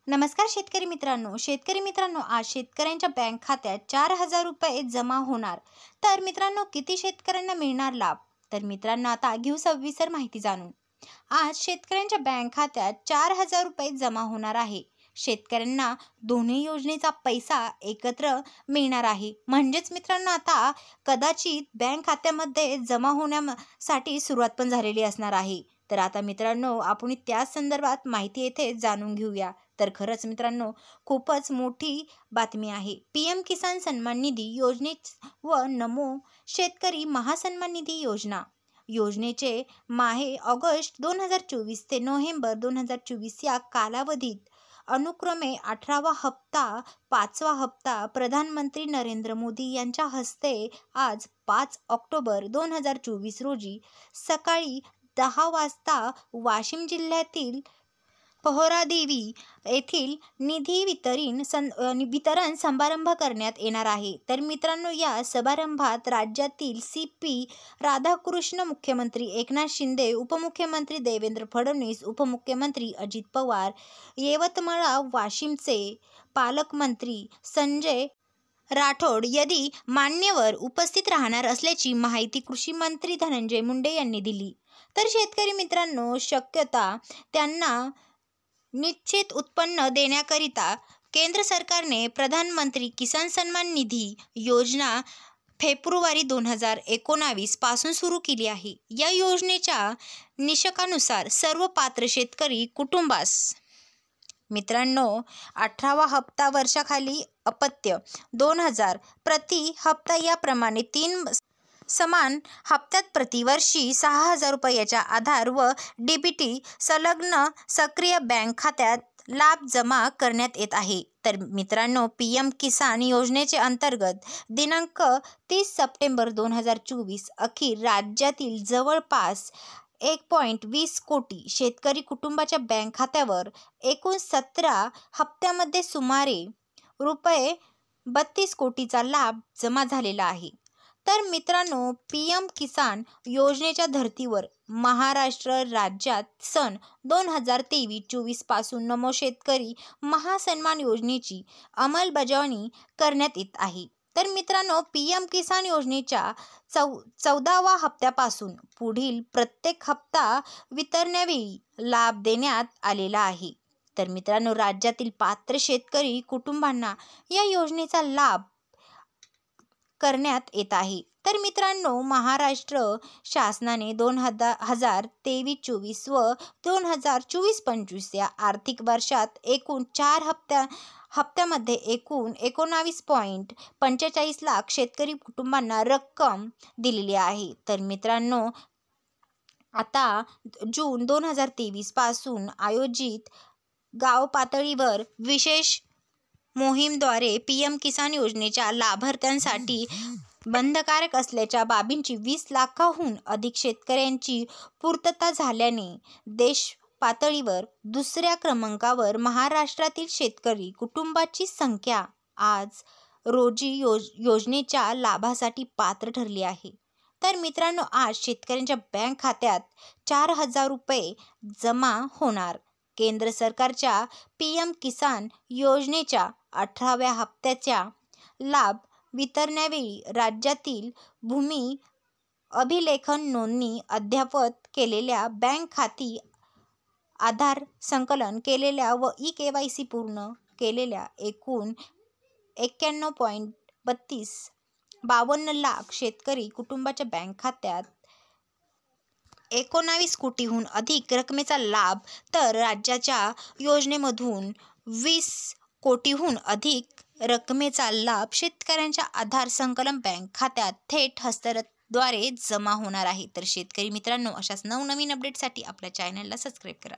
नमस्कार शेतकरी मित्रांनो, आज शेतकऱ्यांच्या बँक खात्यात 4,000 रुपये जमा होणार. तर मित्रांनो, किती शेतकऱ्यांना मिळणार लाभ? तर मित्रांनो, आता घेऊ सविस्तर माहिती जाणून. आज शेतकऱ्यांच्या बँक खात्यात 4,000 रुपये जमा होणार आहे. शेतकऱ्यांना दोन्ही योजनेचा पैसा एकत्र मिळणार आहे. म्हणजेच मित्रांनो, आता कदाचित बँक खात्यामध्ये जमा होण्यासाठी सुरुवात पण झालेली असणार आहे. तर आता मित्रांनो, आपण त्या संदर्भात माहिती येथे जाणून घेऊया. तर खरंच मित्रांनो, खूपच मोठी बातमी आहे. PM किसान सन्मान निधी योजने व नमो शेतकरी महासन्मान निधी योजनेचे माहे ऑगस्ट 2024 ते नोव्हेंबर 2024 या कालावधीत अनुक्रमे 18वा हप्ता, 5वा हप्ता प्रधानमंत्री नरेंद्र मोदी यांच्या हस्ते आज 5 ऑक्टोबर 2024 रोजी सकाळी 10 वाजता वाशिम जिल्ह्यातील पोहरादेवी येथील निधी वितरण समारंभ करण्यात येणार आहे. तर मित्रांनो, या समारंभात राज्यातील CP राधाकृष्ण, मुख्यमंत्री एकनाथ शिंदे, उपमुख्यमंत्री देवेंद्र फडणवीस, उपमुख्यमंत्री अजित पवार, यवतमाळ वाशिमचे पालकमंत्री संजय राठोड यांनी मान्यवर उपस्थित राहणार असल्याची माहिती कृषी मंत्री धनंजय मुंडे यांनी दिली. तर शेतकरी मित्रांनो, शक्यता त्यांना निश्चित उत्पन्न देण्याकरिता केंद्र सरकारने प्रधानमंत्री किसान सन्मान निधी योजना फेब्रुवारी 2019 पासून सुरू केली आहे. या योजनेच्या निकषानुसार सर्व पात्र शेतकरी कुटुंबास मित्रांनो 18वा हप्ता वर्षाखाली अपत्य 2,000 प्रति हप्ता याप्रमाणे 3 समान हप्त्यात प्रतिवर्षी 6,000 रुपयाच्या आधार व DBT संलग्न सक्रिय बँक खात्यात लाभ जमा करण्यात येत आहे. तर मित्रांनो, PM किसान योजनेचे अंतर्गत दिनांक 30 सप्टेंबर 2024 अखेर राज्यातील जवळपास 1.20 कोटी शेतकरी कुटुंबाच्या बँक खात्यावर एकूण 17 हप्त्यामध्ये सुमारे रुपये 32 कोटीचा लाभ जमा झालेला आहे. तर मित्रांनो, PM किसान योजनेच्या धर्तीवर महाराष्ट्र राज्यात सन 2023-24 पासून नमो शेतकरी महासन्मान योजनेची अंमलबजावणी करण्यात येत आहे. तर मित्रांनो, PM किसान योजनेच्या 14व्या हप्त्यापासून पुढील प्रत्येक हप्ता वितरणावेळी लाभ देण्यात आलेला आहे. तर मित्रांनो, राज्यातील पात्र शेतकरी कुटुंबांना या योजनेचा लाभ करण्यात येत आहे. तर मित्रांनो, महाराष्ट्र शासनाने 2023-24 व 2024-25 या आर्थिक वर्षात एकूण 4 हप्त्यामध्ये एकूण 19.45 लाख शेतकरी कुटुंबांना रक्कम दिलेली आहे. तर मित्रांनो, आता जून 2023 पासून आयोजित गाव पातळीवर विशेष मोहीमद्वारे PM किसान योजनेच्या लाभार्थ्यांसाठी बंधनकारक असलेल्या बाबींची 20 लाखाहून अधिक शेतकऱ्यांची पूर्तता झाल्याने देश पातळीवर दुसऱ्या क्रमांकावर महाराष्ट्रातील शेतकरी कुटुंबाची संख्या आज रोजी योजनेच्या लाभासाठी पात्र ठरली आहे. तर मित्रांनो, आज शेतकऱ्यांच्या बँक खात्यात 4,000 रुपये जमा होणार. केंद्र सरकारच्या PM किसान योजनेच्या 18व्या हप्त्याचा लाभ वितरणावेळी राज्यातील भूमी अभिलेखन नोंदणी अद्ययावत केलेल्या बँक खाती आधार संकलन केलेल्या व eKYC पूर्ण केलेल्या एकूण 91.52 लाख शेतकरी कुटुंबाच्या बँक खात्यात 19 कोटीहून अधिक रकमेचा लाभ. तर राज्याच्या योजनेमधून 20 कोटीहून अधिक रकमेचा लाभ शेतकऱ्यांच्या आधार संकलन बँक खात्यात थेट हस्तांतरणाद्वारे जमा होणार आहे. तर शेतकरी मित्रांनो, अशाच नवनवीन अपडेटसाठी आपल्या चॅनलला सबस्क्राईब करा.